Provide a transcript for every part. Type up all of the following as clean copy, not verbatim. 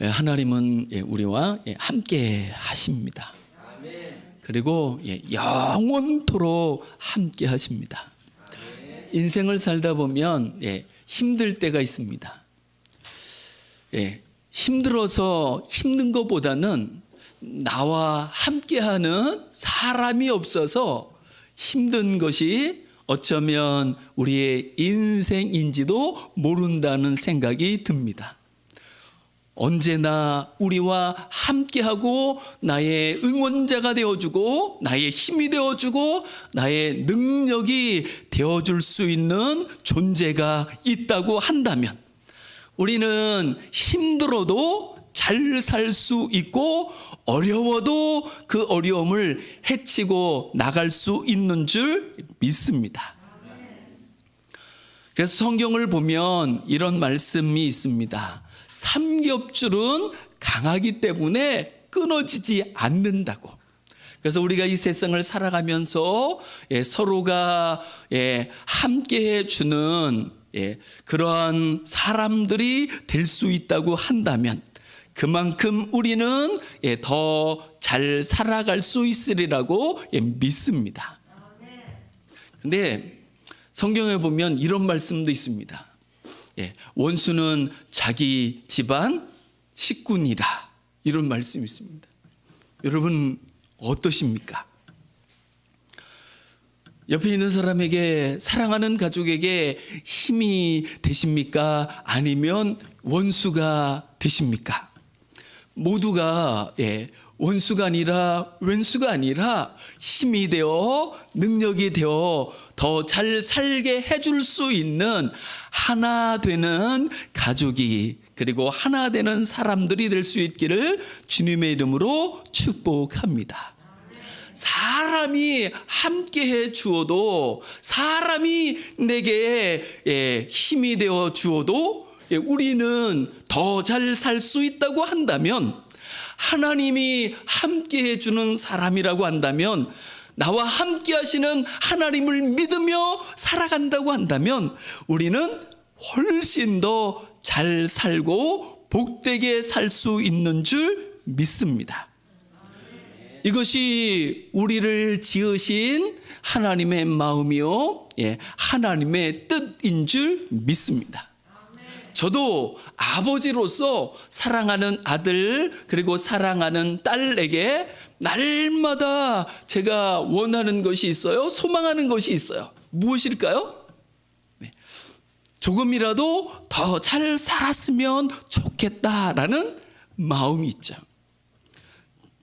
하나님은 우리와 함께 하십니다. 그리고 영원토록 함께 하십니다. 인생을 살다 보면 힘들 때가 있습니다. 힘들어서 힘든 것보다는 나와 함께하는 사람이 없어서 힘든 것이 어쩌면 우리의 인생인지도 모른다는 생각이 듭니다. 언제나 우리와 함께하고 나의 응원자가 되어주고 나의 힘이 되어주고 나의 능력이 되어줄 수 있는 존재가 있다고 한다면 우리는 힘들어도 잘 살 수 있고 어려워도 그 어려움을 헤치고 나갈 수 있는 줄 믿습니다. 그래서 성경을 보면 이런 말씀이 있습니다. 삼겹줄은 강하기 때문에 끊어지지 않는다고. 그래서 우리가 이 세상을 살아가면서 서로가 함께해 주는 그러한 사람들이 될 수 있다고 한다면 그만큼 우리는 더 잘 살아갈 수 있으리라고 믿습니다. 그런데 성경에 보면 이런 말씀도 있습니다. 원수는 자기 집안 식구니라, 이런 말씀이 있습니다. 여러분 어떠십니까? 옆에 있는 사람에게, 사랑하는 가족에게 힘이 되십니까? 아니면 원수가 되십니까? 모두가 원수가 아니라 왼수가 아니라 힘이 되어 능력이 되어 더 잘 살게 해줄 수 있는 하나 되는 가족이, 그리고 하나 되는 사람들이 될 수 있기를 주님의 이름으로 축복합니다. 사람이 함께해 주어도, 사람이 내게 힘이 되어 주어도 우리는 더 잘 살 수 있다고 한다면, 하나님이 함께해 주는 사람이라고 한다면, 나와 함께 하시는 하나님을 믿으며 살아간다고 한다면 우리는 훨씬 더 잘 살고 복되게 살 수 있는 줄 믿습니다. 이것이 우리를 지으신 하나님의 마음이요, 하나님의 뜻인 줄 믿습니다. 저도 아버지로서 사랑하는 아들 그리고 사랑하는 딸에게 날마다 제가 원하는 것이 있어요. 소망하는 것이 있어요. 무엇일까요? 조금이라도 더 잘 살았으면 좋겠다라는 마음이 있죠.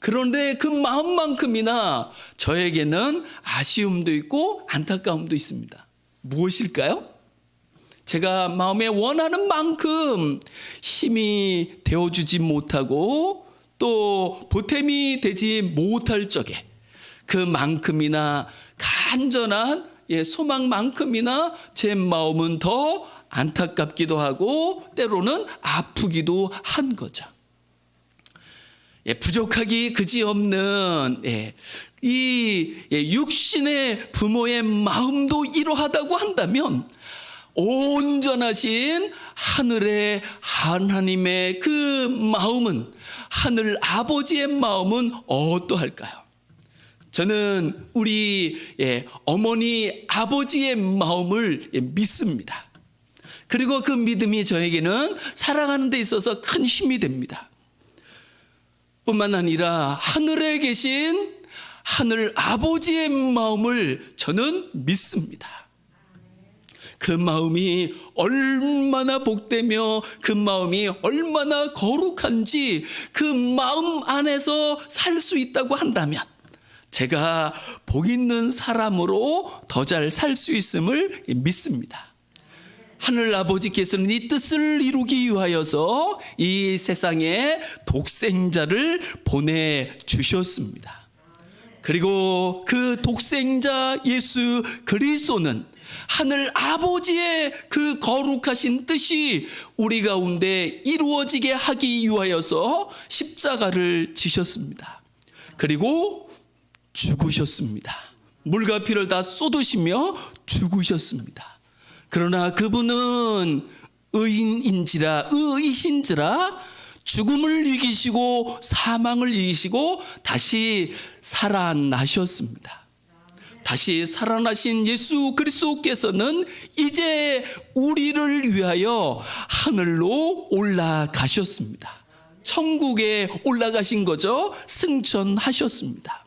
그런데 그 마음만큼이나 저에게는 아쉬움도 있고 안타까움도 있습니다. 무엇일까요? 제가 마음에 원하는 만큼 힘이 되어주지 못하고 또 보탬이 되지 못할 적에 그만큼이나 간절한 소망만큼이나 제 마음은 더 안타깝기도 하고 때로는 아프기도 한 거죠. 부족하기 그지없는 이 육신의 부모의 마음도 이러하다고 한다면 온전하신 하늘의 하나님의 그 마음은, 하늘 아버지의 마음은 어떠할까요? 저는 우리 어머니 아버지의 마음을 믿습니다. 그리고 그 믿음이 저에게는 살아가는 데 있어서 큰 힘이 됩니다. 뿐만 아니라 하늘에 계신 하늘 아버지의 마음을 저는 믿습니다. 그 마음이 얼마나 복되며 그 마음이 얼마나 거룩한지 그 마음 안에서 살 수 있다고 한다면 제가 복 있는 사람으로 더 잘 살 수 있음을 믿습니다. 하늘 아버지께서는 이 뜻을 이루기 위하여서 이 세상에 독생자를 보내주셨습니다. 그리고 그 독생자 예수 그리스도는 하늘 아버지의 그 거룩하신 뜻이 우리 가운데 이루어지게 하기 위하여서 십자가를 지셨습니다. 그리고 죽으셨습니다. 물과 피를 다 쏟으시며 죽으셨습니다. 그러나 그분은 의인이신지라 죽음을 이기시고 사망을 이기시고 다시 살아나셨습니다. 다시 살아나신 예수 그리스도께서는 이제 우리를 위하여 하늘로 올라가셨습니다. 천국에 올라가신 거죠. 승천하셨습니다.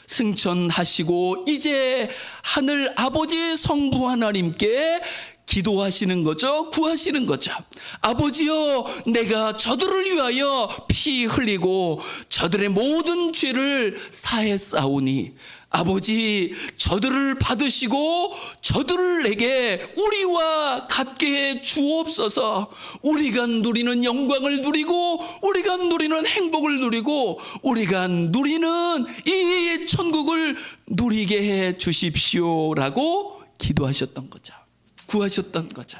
승천하시고 이제 하늘 아버지 성부 하나님께 기도하시는 거죠. 구하시는 거죠. 아버지여, 내가 저들을 위하여 피 흘리고 저들의 모든 죄를 사했사오니 아버지, 저들을 받으시고 저들을 내게 우리와 같게 해 주옵소서. 우리가 누리는 영광을 누리고 우리가 누리는 행복을 누리고 우리가 누리는 이 천국을 누리게 해 주십시오라고 기도하셨던 거죠. 구하셨던 거죠.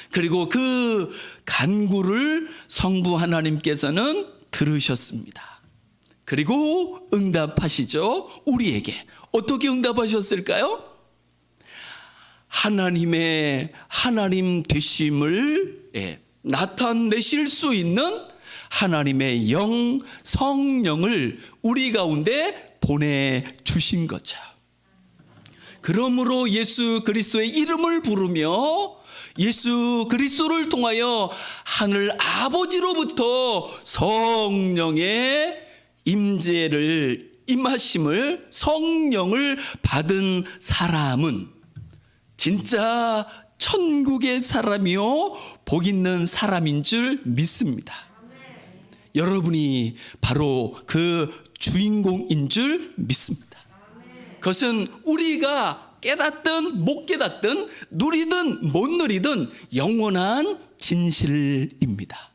그리고 그 간구를 성부 하나님께서는 들으셨습니다. 그리고 응답하시죠. 우리에게 어떻게 응답하셨을까요? 하나님의 하나님 되심을 나타내실 수 있는 하나님의 영, 성령을 우리 가운데 보내주신 거죠. 그러므로 예수 그리스도의 이름을 부르며 예수 그리스도를 통하여 하늘 아버지로부터 성령의 임재를, 임하심을, 성령을 받은 사람은 진짜 천국의 사람이요 복 있는 사람인 줄 믿습니다. 여러분이 바로 그 주인공인 줄 믿습니다. 그것은 우리가 깨닫든 못 깨닫든 누리든 못 누리든 영원한 진실입니다.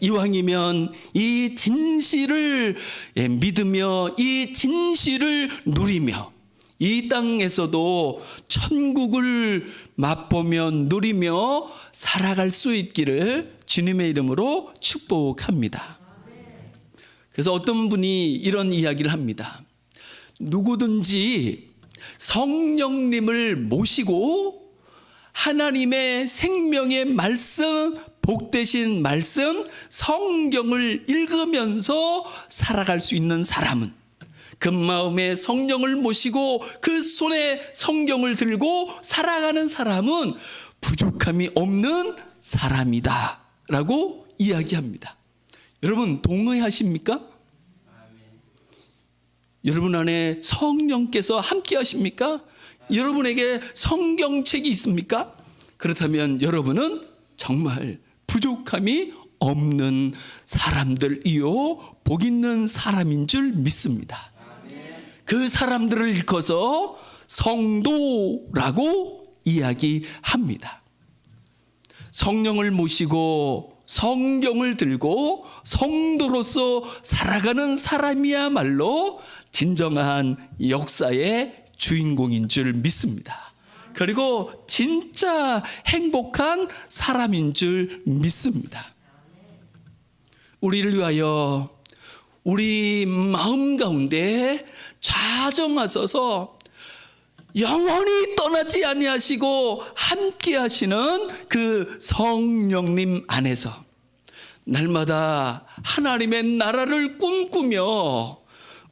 이왕이면 이 진실을 믿으며 이 진실을 누리며 이 땅에서도 천국을 맛보며 누리며 살아갈 수 있기를 주님의 이름으로 축복합니다. 그래서 어떤 분이 이런 이야기를 합니다. 누구든지 성령님을 모시고 하나님의 생명의 말씀, 복되신 말씀, 성경을 읽으면서 살아갈 수 있는 사람은, 그 마음에 성령을 모시고 그 손에 성경을 들고 살아가는 사람은 부족함이 없는 사람이다 라고 이야기합니다. 여러분 동의하십니까? 여러분 안에 성령께서 함께 하십니까? 여러분에게 성경책이 있습니까? 그렇다면 여러분은 정말 부족함이 없는 사람들이요 복 있는 사람인 줄 믿습니다. 그 사람들을 일컬어서 성도라고 이야기합니다. 성령을 모시고 성경을 들고 성도로서 살아가는 사람이야말로 진정한 역사의 주인공인 줄 믿습니다. 그리고 진짜 행복한 사람인 줄 믿습니다. 우리를 위하여 우리 마음 가운데 자정하셔서 영원히 떠나지 아니하시고 함께 하시는 그 성령님 안에서 날마다 하나님의 나라를 꿈꾸며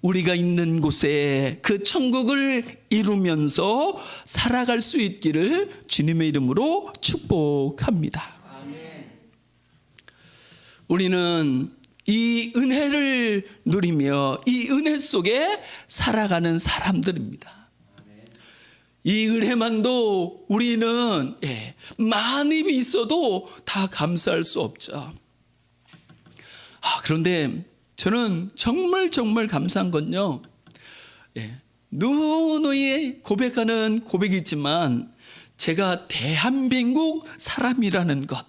우리가 있는 곳에 그 천국을 이루면서 살아갈 수 있기를 주님의 이름으로 축복합니다. 우리는 이 은혜를 누리며 이 은혜 속에 살아가는 사람들입니다. 이 은혜만도 우리는 많이 있어도 다 감사할 수 없죠. 그런데 저는 정말 감사한 건요, 누누이 고백하는 고백이지만 제가 대한민국 사람이라는 것,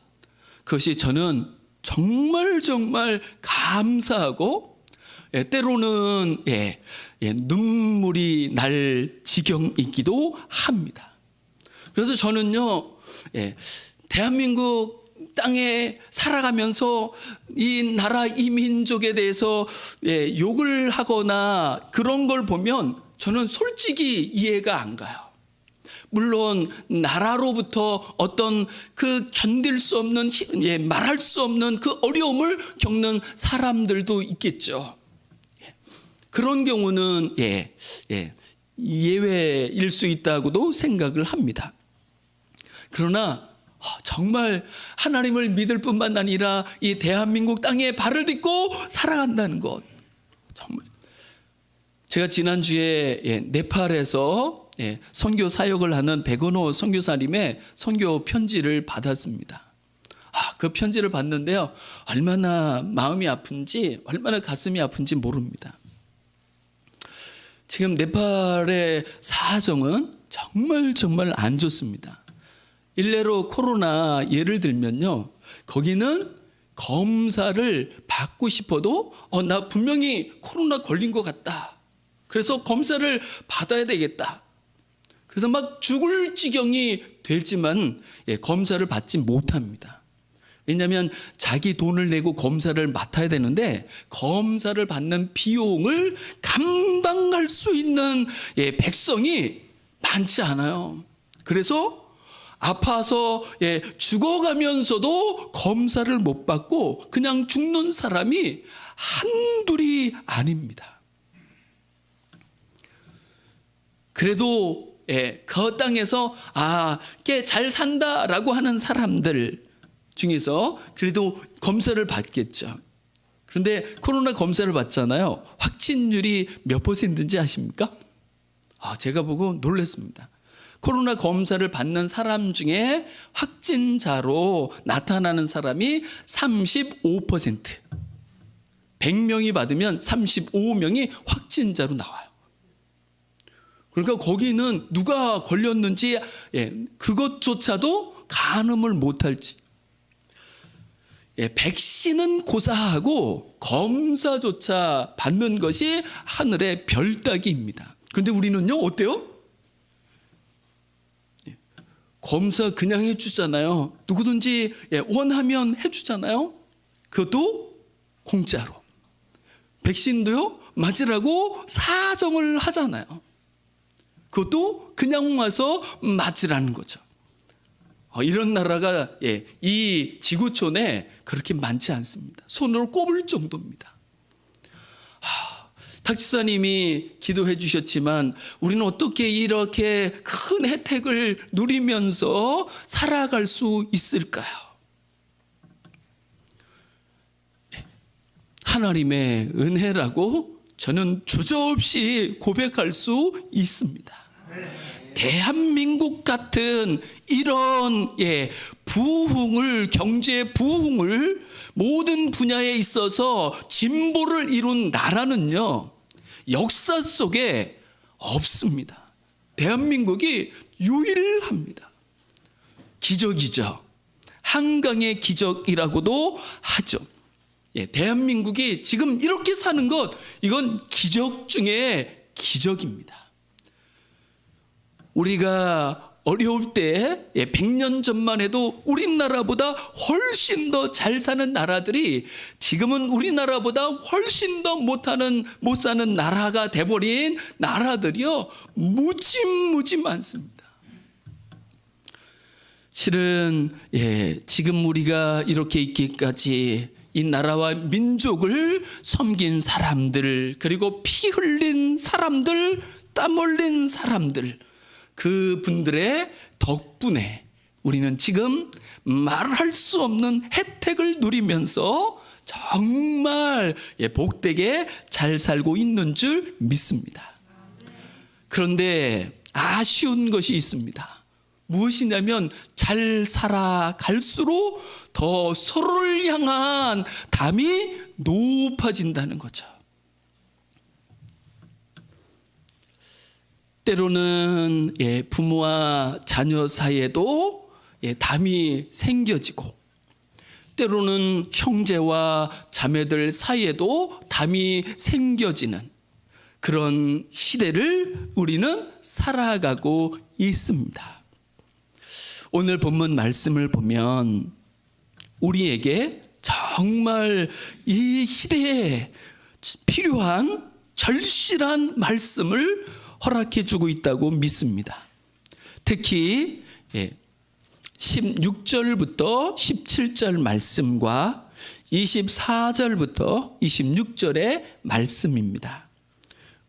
그것이 저는 정말 감사하고 때로는 눈물이 날 지경이기도 합니다. 그래서 저는요, 대한민국 땅에 살아가면서 이 나라 이 민족에 대해서 욕을 하거나 그런 걸 보면 저는 솔직히 이해가 안 가요. 물론 나라로부터 어떤 그 견딜 수 없는 말할 수 없는 그 어려움을 겪는 사람들도 있겠죠. 그런 경우는 예외일 수 있다고도 생각을 합니다. 그러나 정말 하나님을 믿을 뿐만 아니라 이 대한민국 땅에 발을 딛고 살아간다는 것, 정말 제가 지난주에 네팔에서 선교 사역을 하는 백은호 선교사님의 선교 편지를 받았습니다. 그 편지를 봤는데요, 얼마나 마음이 아픈지, 얼마나 가슴이 아픈지 모릅니다. 지금 네팔의 사정은 정말 안 좋습니다. 일례로 코로나 예를 들면요, 거기는 검사를 받고 싶어도 나 분명히 코로나 걸린 것 같다, 그래서 검사를 받아야 되겠다, 그래서 막 죽을 지경이 되지만 검사를 받지 못합니다. 왜냐하면 자기 돈을 내고 검사를 맡아야 되는데 검사를 받는 비용을 감당할 수 있는 백성이 많지 않아요. 그래서 아파서 죽어가면서도 검사를 못 받고 그냥 죽는 사람이 한둘이 아닙니다. 그래도 그 땅에서 꽤 잘 산다라고 하는 사람들 중에서 그래도 검사를 받겠죠. 그런데 코로나 검사를 받잖아요. 확진율이 몇 %인지 아십니까? 제가 보고 놀랐습니다. 코로나 검사를 받는 사람 중에 확진자로 나타나는 사람이 35%. 100명이 받으면 35명이 확진자로 나와요. 그러니까 거기는 누가 걸렸는지 그것조차도 가늠을 못할지. 백신은 고사하고 검사조차 받는 것이 하늘의 별따기입니다. 그런데 우리는요, 어때요? 검사 그냥 해주잖아요. 누구든지 원하면 해주잖아요. 그것도 공짜로. 백신도요, 맞으라고 사정을 하잖아요. 그것도 그냥 와서 맞으라는 거죠. 이런 나라가 이 지구촌에 그렇게 많지 않습니다. 손으로 꼽을 정도입니다. 탁 집사님이 기도해 주셨지만 우리는 어떻게 이렇게 큰 혜택을 누리면서 살아갈 수 있을까요? 하나님의 은혜라고 저는 주저없이 고백할 수 있습니다. 대한민국 같은 이런 부흥을, 경제 부흥을 모든 분야에 있어서 진보를 이룬 나라는요, 역사 속에 없습니다. 대한민국이 유일합니다. 기적이죠. 한강의 기적이라고도 하죠. 대한민국이 지금 이렇게 사는 것, 이건 기적 중에 기적입니다. 우리가 어려울 때 100년 전만 해도 우리나라보다 훨씬 더 잘 사는 나라들이 지금은 우리나라보다 훨씬 더 못 사는 나라가 돼버린 나라들이요, 무지 많습니다. 실은 지금 우리가 이렇게 있기까지 이 나라와 민족을 섬긴 사람들, 그리고 피 흘린 사람들, 땀 흘린 사람들, 그분들의 덕분에 우리는 지금 말할 수 없는 혜택을 누리면서 정말 복되게 잘 살고 있는 줄 믿습니다. 그런데 아쉬운 것이 있습니다. 무엇이냐면 잘 살아갈수록 더 서로를 향한 담이 높아진다는 거죠. 때로는 부모와 자녀 사이에도 담이 생겨지고, 때로는 형제와 자매들 사이에도 담이 생겨지는 그런 시대를 우리는 살아가고 있습니다. 오늘 본문 말씀을 보면 우리에게 정말 이 시대에 필요한 절실한 말씀을 허락해 주고 있다고 믿습니다. 특히 16절부터 17절 말씀과 24절부터 26절의 말씀입니다.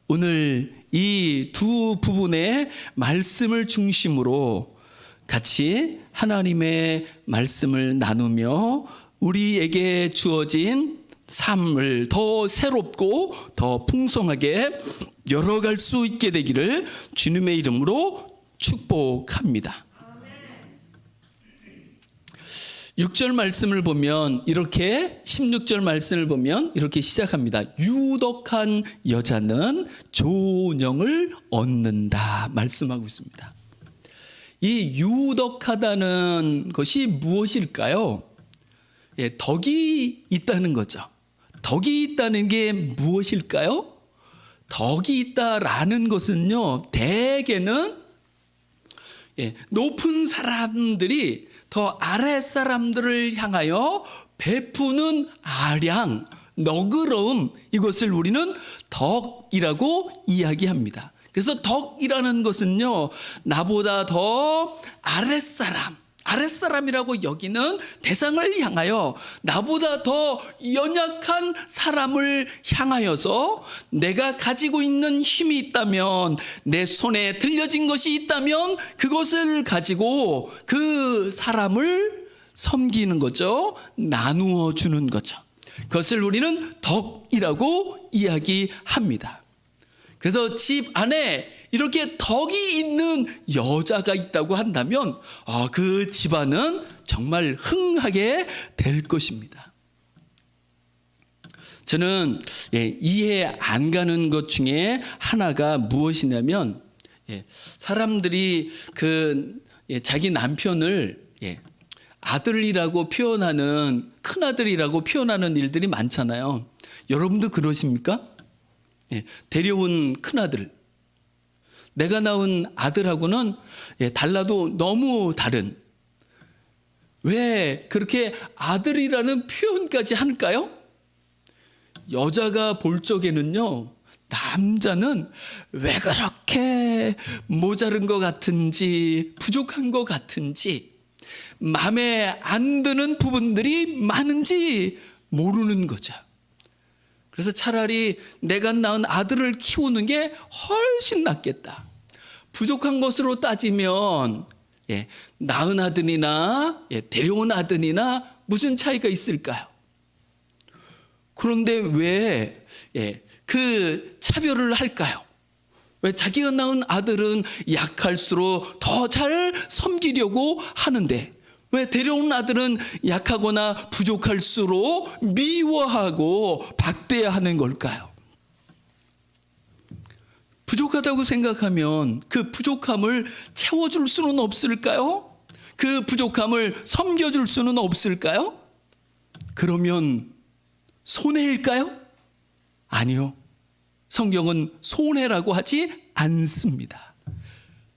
오늘 이 두 부분의 말씀을 중심으로 같이 하나님의 말씀을 나누며 우리에게 주어진 삶을 더 새롭고 더 풍성하게 열어갈 수 있게 되기를 주님의 이름으로 축복합니다. 6절 말씀을 보면 이렇게 16절 말씀을 보면 이렇게 시작합니다. 유덕한 여자는 좋은 영을 얻는다 말씀하고 있습니다. 이 유덕하다는 것이 무엇일까요? 덕이 있다는 거죠. 덕이 있다는 게 무엇일까요? 덕이 있다라는 것은요, 대개는 높은 사람들이 더 아래 사람들을 향하여 베푸는 아량, 너그러움, 이것을 우리는 덕이라고 이야기합니다. 그래서 덕이라는 것은요, 나보다 더 아랫사람이라고 여기는 대상을 향하여 나보다 더 연약한 사람을 향하여서 내가 가지고 있는 힘이 있다면, 내 손에 들려진 것이 있다면 그것을 가지고 그 사람을 섬기는 거죠. 나누어 주는 거죠. 그것을 우리는 덕이라고 이야기합니다. 그래서 집 안에 이렇게 덕이 있는 여자가 있다고 한다면 그 집안은 정말 흥하게 될 것입니다. 저는 이해 안 가는 것 중에 하나가 무엇이냐면 사람들이 자기 남편을 아들이라고 표현하는, 큰아들이라고 표현하는 일들이 많잖아요. 여러분도 그러십니까? 데려온 큰아들, 내가 낳은 아들하고는 달라도 너무 다른, 왜 그렇게 아들이라는 표현까지 할까요? 여자가 볼 적에는요, 남자는 왜 그렇게 모자른 것 같은지 부족한 것 같은지 마음에 안 드는 부분들이 많은지 모르는 거죠. 그래서 차라리 내가 낳은 아들을 키우는 게 훨씬 낫겠다. 부족한 것으로 따지면 낳은 아들이나 데려온 아들이나 무슨 차이가 있을까요? 그런데 왜 그 차별을 할까요? 왜 자기가 낳은 아들은 약할수록 더 잘 섬기려고 하는데 왜 데려온 아들은 약하거나 부족할수록 미워하고 박대하는 걸까요? 부족하다고 생각하면 그 부족함을 채워줄 수는 없을까요? 그 부족함을 섬겨줄 수는 없을까요? 그러면 손해일까요? 아니요. 성경은 손해라고 하지 않습니다.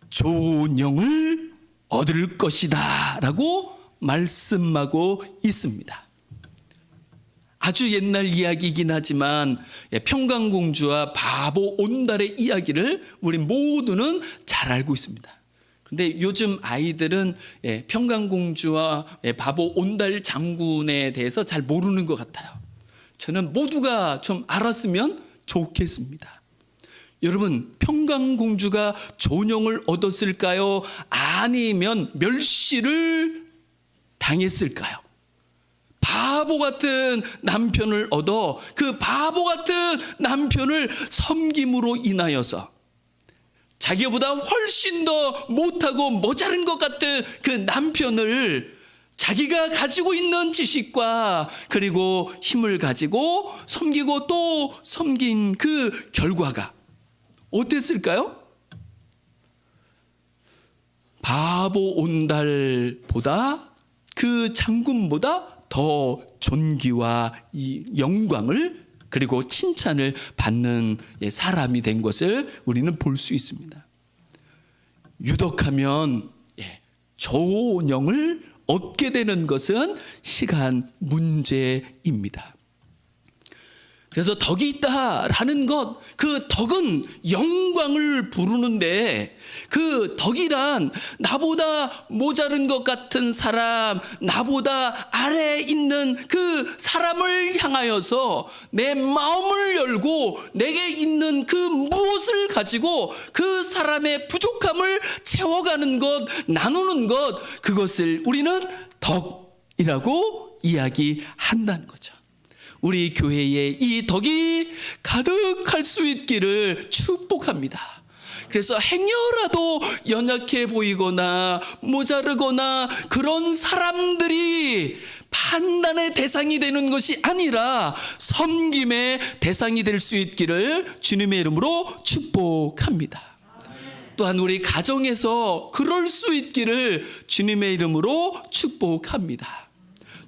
좋은 영을 얻을 것이다 라고 말씀하고 있습니다. 아주 옛날 이야기이긴 하지만 평강공주와 바보 온달의 이야기를 우리 모두는 잘 알고 있습니다. 그런데 요즘 아이들은 평강공주와 바보 온달 장군에 대해서 잘 모르는 것 같아요. 저는 모두가 좀 알았으면 좋겠습니다. 여러분, 평강공주가 존영을 얻었을까요? 아니면 멸시를 당했을까요? 바보 같은 남편을 얻어 그 바보 같은 남편을 섬김으로 인하여서 자기보다 훨씬 더 못하고 모자른 것 같은 그 남편을 자기가 가지고 있는 지식과 그리고 힘을 가지고 섬기고 또 섬긴 그 결과가 어땠을까요? 바보 온달보다 그 장군보다 더 존귀와 이 영광을 그리고 칭찬을 받는 사람이 된 것을 우리는 볼 수 있습니다. 유덕하면 좋은 영을 얻게 되는 것은 시간 문제입니다. 그래서 덕이 있다라는 것, 그 덕은 영광을 부르는데, 그 덕이란 나보다 모자른 것 같은 사람, 나보다 아래에 있는 그 사람을 향하여서 내 마음을 열고 내게 있는 그 무엇을 가지고 그 사람의 부족함을 채워가는 것, 나누는 것, 그것을 우리는 덕이라고 이야기한다는 거죠. 우리 교회에 이 덕이 가득할 수 있기를 축복합니다. 그래서 행여라도 연약해 보이거나 모자르거나 그런 사람들이 판단의 대상이 되는 것이 아니라 섬김의 대상이 될 수 있기를 주님의 이름으로 축복합니다. 또한 우리 가정에서 그럴 수 있기를 주님의 이름으로 축복합니다.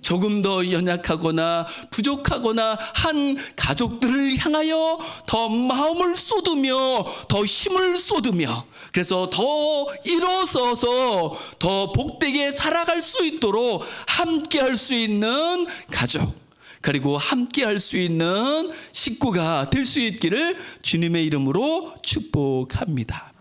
조금 더 연약하거나 부족하거나 한 가족들을 향하여 더 마음을 쏟으며 더 힘을 쏟으며, 그래서 더 일어서서 더 복되게 살아갈 수 있도록 함께 할 수 있는 가족, 그리고 함께 할 수 있는 식구가 될 수 있기를 주님의 이름으로 축복합니다.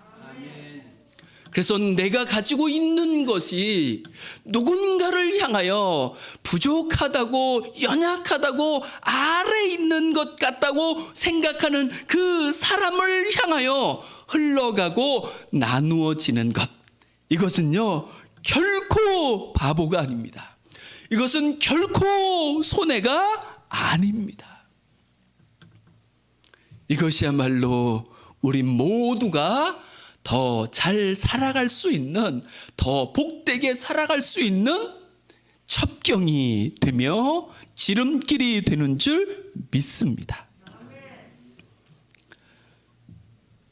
그래서 내가 가지고 있는 것이 누군가를 향하여 부족하다고, 연약하다고, 아래 있는 것 같다고 생각하는 그 사람을 향하여 흘러가고 나누어지는 것, 이것은요 결코 바보가 아닙니다. 이것은 결코 손해가 아닙니다. 이것이야말로 우리 모두가 더 잘 살아갈 수 있는, 더 복되게 살아갈 수 있는 첩경이 되며 지름길이 되는 줄 믿습니다.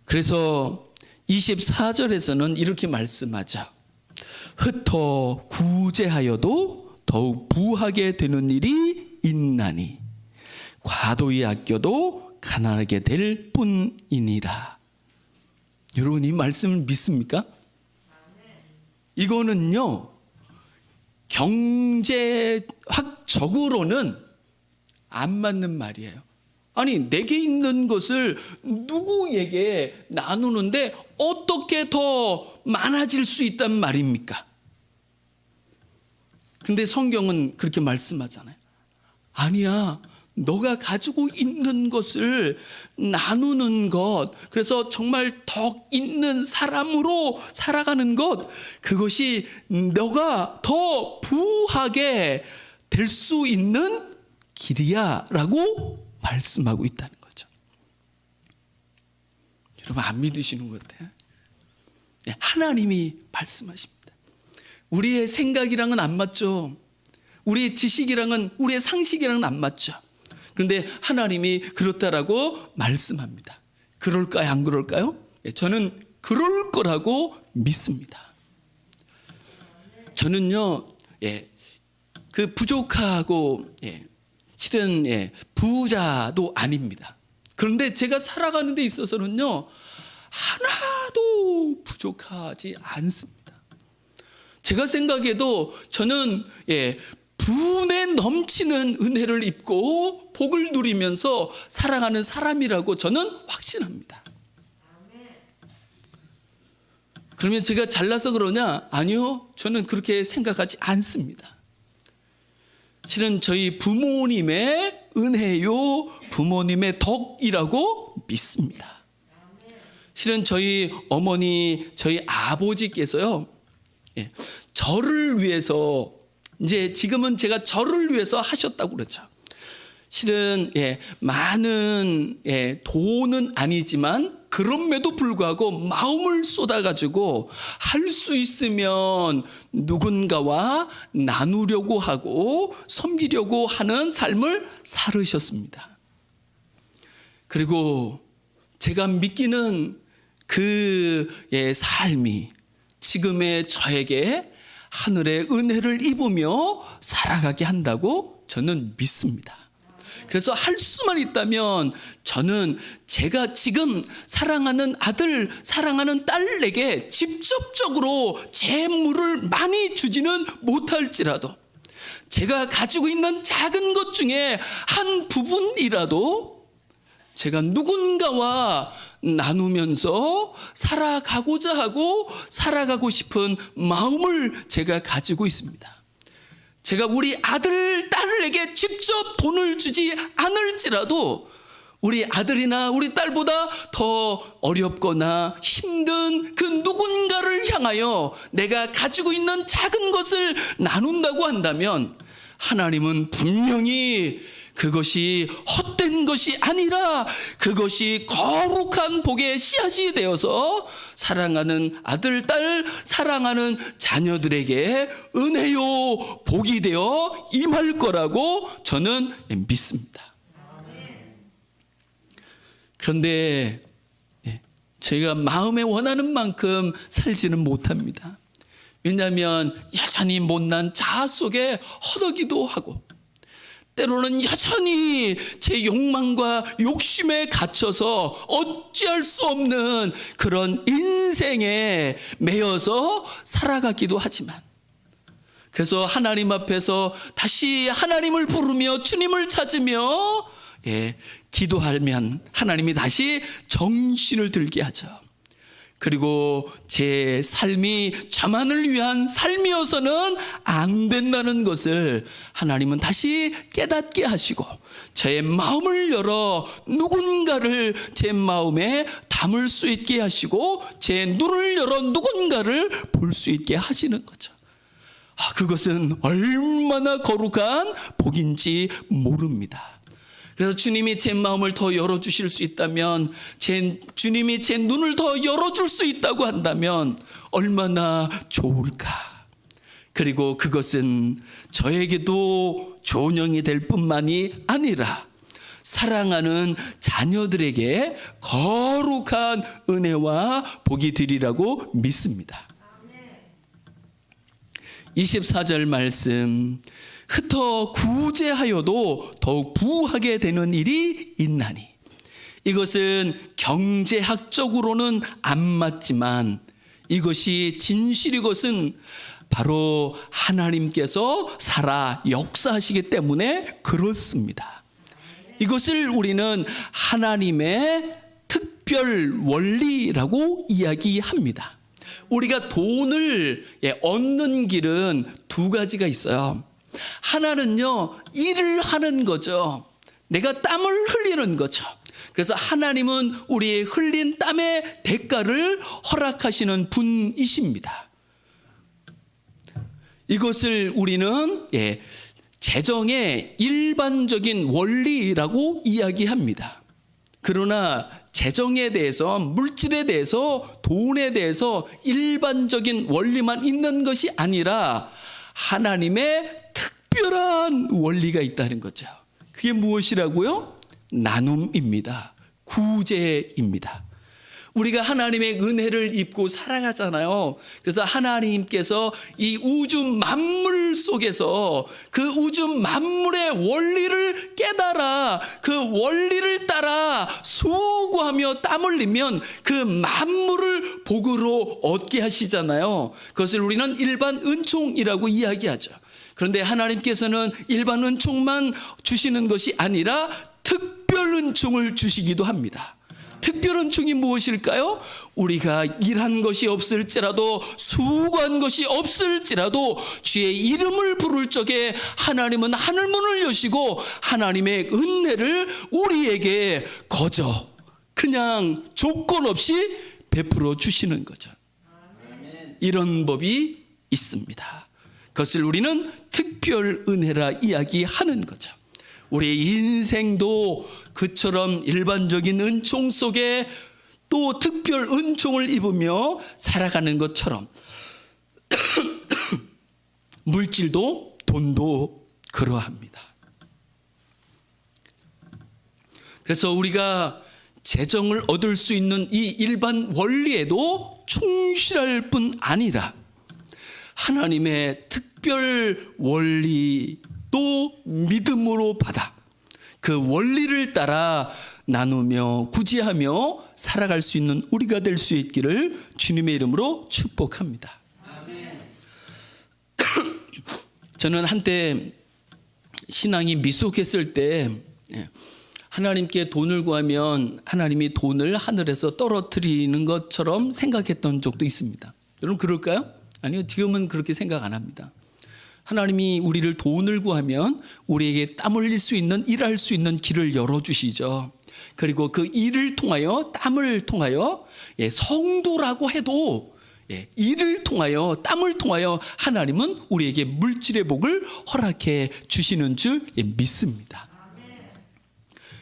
그래서 24절에서는 이렇게 말씀하죠. 흩어 구제하여도 더욱 부하게 되는 일이 있나니 과도히 아껴도 가난하게 될 뿐이니라. 여러분, 이 말씀을 믿습니까? 이거는요 경제학적으로는 안 맞는 말이에요. 아니, 내게 있는 것을 누구에게 나누는데 어떻게 더 많아질 수 있단 말입니까? 근데 성경은 그렇게 말씀하잖아요. 아니야, 너가 가지고 있는 것을 나누는 것, 그래서 정말 덕 있는 사람으로 살아가는 것, 그것이 너가 더 부하게 될 수 있는 길이야 라고 말씀하고 있다는 거죠. 여러분, 안 믿으시는 것 같아요? 하나님이 말씀하십니다. 우리의 생각이랑은 안 맞죠. 우리의 지식이랑은, 우리의 상식이랑은 안 맞죠. 그런데 하나님이 그렇다라고 말씀합니다. 그럴까요? 안 그럴까요? 저는 그럴 거라고 믿습니다. 저는요, 그 부족하고, 실은 부자도 아닙니다. 그런데 제가 살아가는 데 있어서는요, 하나도 부족하지 않습니다. 제가 생각해도 저는 분에 넘치는 은혜를 입고 복을 누리면서 살아가는 사람이라고 저는 확신합니다. 그러면 제가 잘나서 그러냐? 아니요, 저는 그렇게 생각하지 않습니다. 실은 저희 부모님의 은혜요, 부모님의 덕이라고 믿습니다. 실은 저희 어머니, 저희 아버지께서요, 저를 위해서, 이제 지금은 제가 저를 위해서 하셨다고 그러죠. 실은 많은 돈은 아니지만 그럼에도 불구하고 마음을 쏟아가지고 할 수 있으면 누군가와 나누려고 하고 섬기려고 하는 삶을 살으셨습니다. 그리고 제가 믿기는 그 삶이 지금의 저에게 하늘의 은혜를 입으며 살아가게 한다고 저는 믿습니다. 그래서 할 수만 있다면 저는 제가 지금 사랑하는 아들, 사랑하는 딸에게 직접적으로 재물을 많이 주지는 못할지라도 제가 가지고 있는 작은 것 중에 한 부분이라도 제가 누군가와 나누면서 살아가고자 하고 살아가고 싶은 마음을 제가 가지고 있습니다. 제가 우리 아들, 딸에게 직접 돈을 주지 않을지라도 우리 아들이나 우리 딸보다 더 어렵거나 힘든 그 누군가를 향하여 내가 가지고 있는 작은 것을 나눈다고 한다면 하나님은 분명히 그것이 헛된 것이 아니라 그것이 거룩한 복의 씨앗이 되어서 사랑하는 아들, 딸, 사랑하는 자녀들에게 은혜요 복이 되어 임할 거라고 저는 믿습니다. 그런데 저희가 마음에 원하는 만큼 살지는 못합니다. 왜냐하면 여전히 못난 자아 속에 허덕이도 하고 때로는 여전히 제 욕망과 욕심에 갇혀서 어찌할 수 없는 그런 인생에 매여서 살아가기도 하지만, 그래서 하나님 앞에서 다시 하나님을 부르며 주님을 찾으며 기도하면 하나님이 다시 정신을 들게 하죠. 그리고 제 삶이 저만을 위한 삶이어서는 안 된다는 것을 하나님은 다시 깨닫게 하시고 저의 마음을 열어 누군가를 제 마음에 담을 수 있게 하시고 제 눈을 열어 누군가를 볼 수 있게 하시는 거죠. 그것은 얼마나 거룩한 복인지 모릅니다. 그래서 주님이 제 마음을 더 열어주실 수 있다면, 주님이 제 눈을 더 열어줄 수 있다고 한다면 얼마나 좋을까. 그리고 그것은 저에게도 조명이 될 뿐만이 아니라 사랑하는 자녀들에게 거룩한 은혜와 복이 되리라고 믿습니다. 24절 말씀, 흩어 구제하여도 더욱 부하게 되는 일이 있나니. 이것은 경제학적으로는 안 맞지만 이것이 진실인 것은 바로 하나님께서 살아 역사하시기 때문에 그렇습니다. 이것을 우리는 하나님의 특별 원리라고 이야기합니다. 우리가 돈을 얻는 길은 두 가지가 있어요. 하나는요, 일을 하는 거죠. 내가 땀을 흘리는 거죠. 그래서 하나님은 우리의 흘린 땀의 대가를 허락하시는 분이십니다. 이것을 우리는 재정의 일반적인 원리라고 이야기합니다. 그러나 재정에 대해서, 물질에 대해서, 돈에 대해서 일반적인 원리만 있는 것이 아니라 하나님의 특별한 원리가 있다는 거죠. 그게 무엇이라고요? 나눔입니다. 구제입니다. 우리가 하나님의 은혜를 입고 살아가잖아요. 그래서 하나님께서 이 우주 만물 속에서 그 우주 만물의 원리를 깨달아 그 원리를 따라 수고하며 땀 흘리면 그 만물을 복으로 얻게 하시잖아요. 그것을 우리는 일반 은총이라고 이야기하죠. 그런데 하나님께서는 일반 은총만 주시는 것이 아니라 특별 은총을 주시기도 합니다. 특별 은총이 무엇일까요? 우리가 일한 것이 없을지라도, 수고한 것이 없을지라도 주의 이름을 부를 적에 하나님은 하늘문을 여시고 하나님의 은혜를 우리에게 거저 그냥 조건 없이 베풀어 주시는 거죠. 이런 법이 있습니다. 그것을 우리는 특별 은혜라 이야기하는 거죠. 우리의 인생도 그처럼 일반적인 은총 속에 또 특별 은총을 입으며 살아가는 것처럼 물질도 돈도 그러합니다. 그래서 우리가 재정을 얻을 수 있는 이 일반 원리에도 충실할 뿐 아니라 하나님의 특별 원리도 믿음으로 받아 그 원리를 따라 나누며 구제하며 살아갈 수 있는 우리가 될 수 있기를 주님의 이름으로 축복합니다. 아멘. 저는 한때 신앙이 미숙했을 때 하나님께 돈을 구하면 하나님이 돈을 하늘에서 떨어뜨리는 것처럼 생각했던 적도 있습니다. 여러분 그럴까요? 아니요, 지금은 그렇게 생각 안 합니다. 하나님이 우리를 돈을 구하면 우리에게 땀 흘릴 수 있는, 일할 수 있는 길을 열어주시죠. 그리고 그 일을 통하여, 땀을 통하여, 성도라고 해도 일을 통하여, 땀을 통하여 하나님은 우리에게 물질의 복을 허락해 주시는 줄 믿습니다.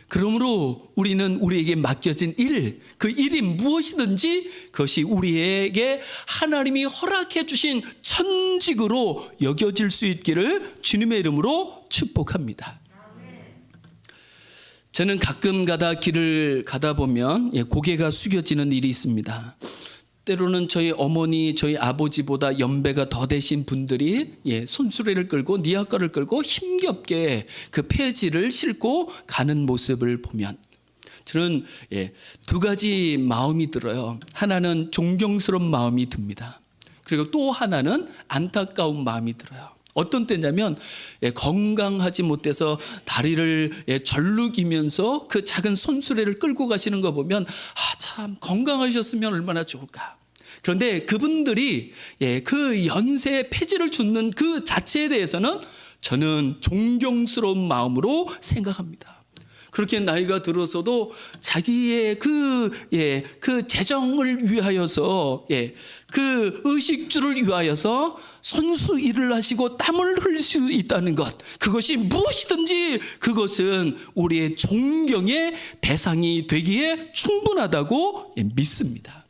그러므로 우리는 우리에게 맡겨진 일, 그 일이 무엇이든지 그것이 우리에게 하나님이 허락해 주신 천직으로 여겨질 수 있기를 주님의 이름으로 축복합니다. 저는 가끔 가다 길을 가다 보면 고개가 숙여지는 일이 있습니다. 때로는 저희 어머니, 저희 아버지보다 연배가 더 되신 분들이 손수레를 끌고 니아까를 끌고 힘겹게 그 폐지를 싣고 가는 모습을 보면 저는 두 가지 마음이 들어요. 하나는 존경스러운 마음이 듭니다. 그리고 또 하나는 안타까운 마음이 들어요. 어떤 때냐면 건강하지 못해서 다리를 절룩이면서 그 작은 손수레를 끌고 가시는 거 보면 참 건강하셨으면 얼마나 좋을까. 그런데 그분들이 그 연세에 폐지를 줍는 그 자체에 대해서는 저는 존경스러운 마음으로 생각합니다. 그렇게 나이가 들어서도 자기의 그 재정을 위하여서, 그 의식주를 위하여서 손수 일을 하시고 땀을 흘릴 수 있다는 것, 그것이 무엇이든지 그것은 우리의 존경의 대상이 되기에 충분하다고 믿습니다.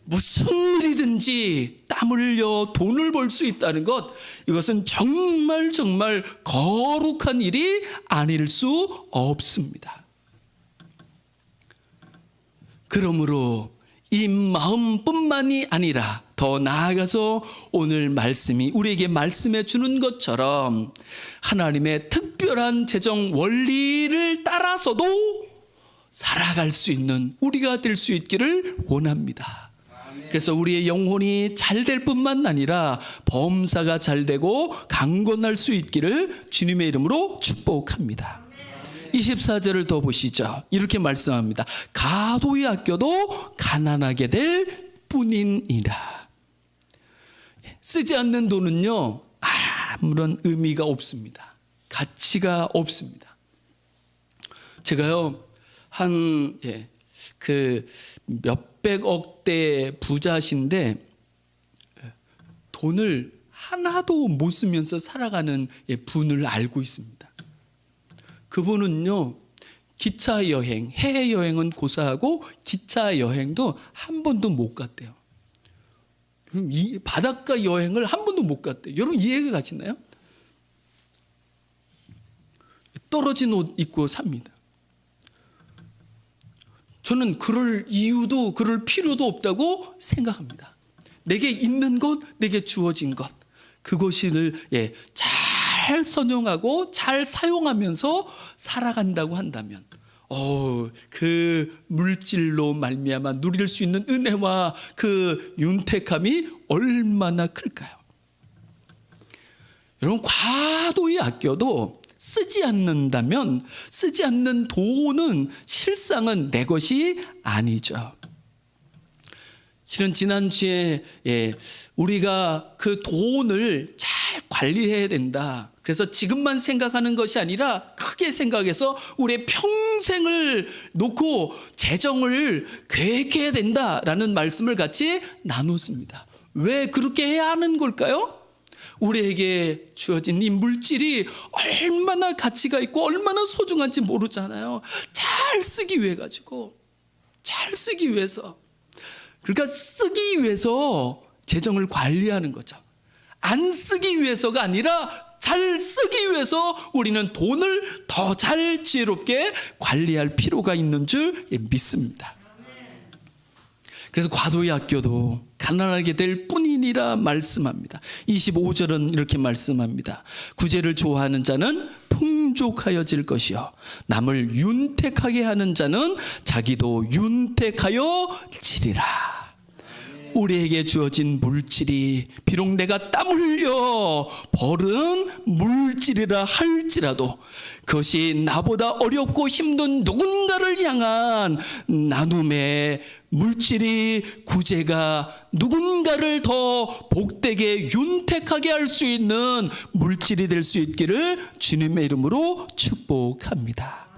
무슨 일이든지 땀 흘려 돈을 벌 수 있다는 것, 이것은 정말 거룩한 일이 아닐 수 없습니다. 그러므로 이 마음뿐만이 아니라 더 나아가서 오늘 말씀이 우리에게 말씀해 주는 것처럼 하나님의 특별한 재정 원리를 따라서도 살아갈 수 있는 우리가 될 수 있기를 원합니다. 그래서 우리의 영혼이 잘 될 뿐만 아니라 범사가 잘 되고 강건할 수 있기를 주님의 이름으로 축복합니다. 24절을 더 보시죠. 이렇게 말씀합니다. 가도에 아껴도 가난하게 될 뿐이니라. 쓰지 않는 돈은요, 아무런 의미가 없습니다. 가치가 없습니다. 제가요, 그 몇백억대 부자신데 돈을 하나도 못 쓰면서 살아가는 분을 알고 있습니다. 그분은요, 기차 여행, 해외 여행은 고사하고 기차 여행도 한 번도 못 갔대요. 이 바닷가 여행을 한 번도 못 갔대요. 여러분 이해가 가시나요? 떨어진 옷 입고 삽니다. 저는 그럴 이유도 그럴 필요도 없다고 생각합니다. 내게 있는 것, 내게 주어진 것, 그것을 잘 선용하고 잘 사용하면서 살아간다고 한다면 그 물질로 말미암아 누릴 수 있는 은혜와 그 윤택함이 얼마나 클까요? 여러분, 과도히 아껴도 쓰지 않는다면 쓰지 않는 돈은 실상은 내 것이 아니죠. 실은 지난주에 우리가 그 돈을 잘 관리해야 된다. 그래서 지금만 생각하는 것이 아니라 크게 생각해서 우리의 평생을 놓고 재정을 계획해야 된다라는 말씀을 같이 나눴습니다. 왜 그렇게 해야 하는 걸까요? 우리에게 주어진 이 물질이 얼마나 가치가 있고 얼마나 소중한지 모르잖아요. 잘 쓰기 위해 가지고, 잘 쓰기 위해서. 그러니까 쓰기 위해서 재정을 관리하는 거죠. 안 쓰기 위해서가 아니라 잘 쓰기 위해서 우리는 돈을 더 잘 지혜롭게 관리할 필요가 있는 줄 믿습니다. 그래서 과도히 아껴도 가난하게 될 뿐이니라 말씀합니다. 25절은 이렇게 말씀합니다. 구제를 좋아하는 자는 풍족하여질 것이요 남을 윤택하게 하는 자는 자기도 윤택하여 지리라. 우리에게 주어진 물질이 비록 내가 땀 흘려 벌은 물질이라 할지라도 그것이 나보다 어렵고 힘든 누군가를 향한 나눔의 물질이 구제가 누군가를 더 복되게 윤택하게 할 수 있는 물질이 될 수 있기를 주님의 이름으로 축복합니다.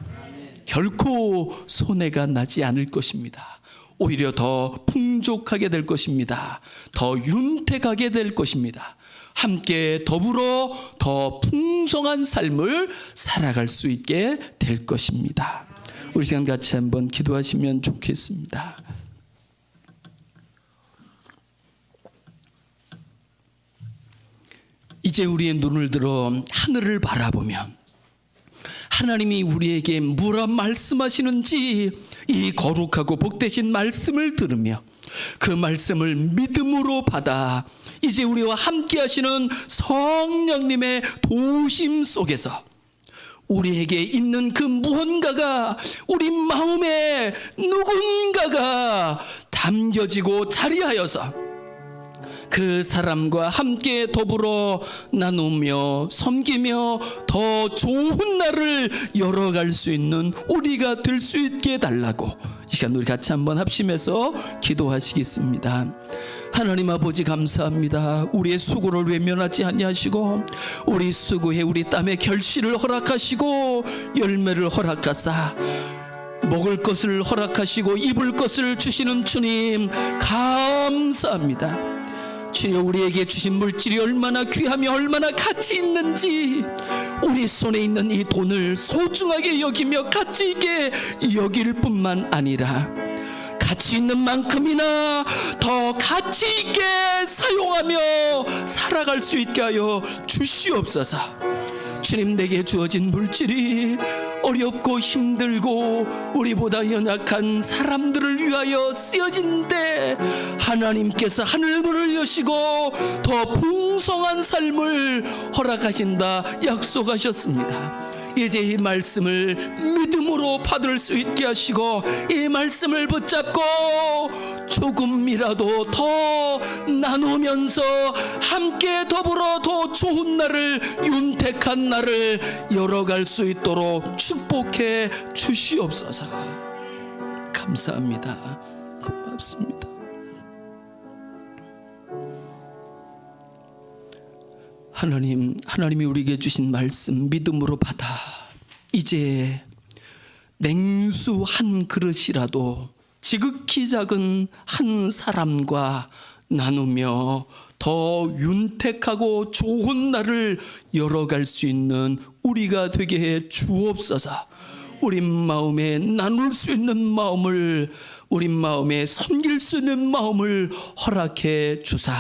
결코 손해가 나지 않을 것입니다. 오히려 더 풍족하게 될 것입니다. 더 윤택하게 될 것입니다. 함께 더불어 더 풍성한 삶을 살아갈 수 있게 될 것입니다. 우리 시간 같이 한번 기도하시면 좋겠습니다. 이제 우리의 눈을 들어 하늘을 바라보면 하나님이 우리에게 뭐라 말씀하시는지 이 거룩하고 복되신 말씀을 들으며 그 말씀을 믿음으로 받아 이제 우리와 함께 하시는 성령님의 도우심 속에서 우리에게 있는 그 무언가가 우리 마음에 누군가가 담겨지고 자리하여서 그 사람과 함께 더불어 나누며 섬기며 더 좋은 날을 열어갈 수 있는 우리가 될 수 있게 해달라고 이 시간 우리 같이 한번 합심해서 기도하시겠습니다. 하나님 아버지 감사합니다. 우리의 수고를 외면하지 아니하시고 우리 수고에 우리 땀의 결실을 허락하시고 열매를 허락하사 먹을 것을 허락하시고 입을 것을 주시는 주님 감사합니다. 주여 우리에게 주신 물질이 얼마나 귀하며 얼마나 가치 있는지 우리 손에 있는 이 돈을 소중하게 여기며 가치 있게 여길 뿐만 아니라 가치 있는 만큼이나 더 가치 있게 사용하며 살아갈 수 있게 하여 주시옵소서. 주님 내게 주어진 물질이 어렵고 힘들고 우리보다 연약한 사람들을 위하여 쓰여진데 하나님께서 하늘문을 여시고 더 풍성한 삶을 허락하신다 약속하셨습니다. 이제 이 말씀을 믿음으로 받을 수 있게 하시고 이 말씀을 붙잡고 조금이라도 더 나누면서 함께 더불어 더 좋은 날을 윤택한 날을 열어갈 수 있도록 축복해 주시옵소서. 감사합니다. 고맙습니다. 하나님이 우리에게 주신 말씀 믿음으로 받아 이제 냉수 한 그릇이라도 지극히 작은 한 사람과 나누며 더 윤택하고 좋은 날을 열어갈 수 있는 우리가 되게 해 주옵소서. 우리 마음에 나눌 수 있는 마음을 우리 마음에 섬길 수 있는 마음을 허락해 주사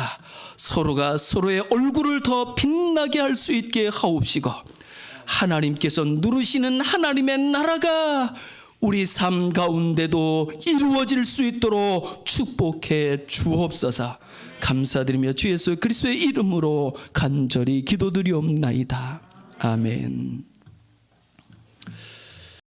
서로가 서로의 얼굴을 더 빛나게 할 수 있게 하옵시고 하나님께서 누르시는 하나님의 나라가 우리 삶 가운데도 이루어질 수 있도록 축복해 주옵소서. 감사드리며 주 예수 그리스도의 이름으로 간절히 기도드리옵나이다. 아멘.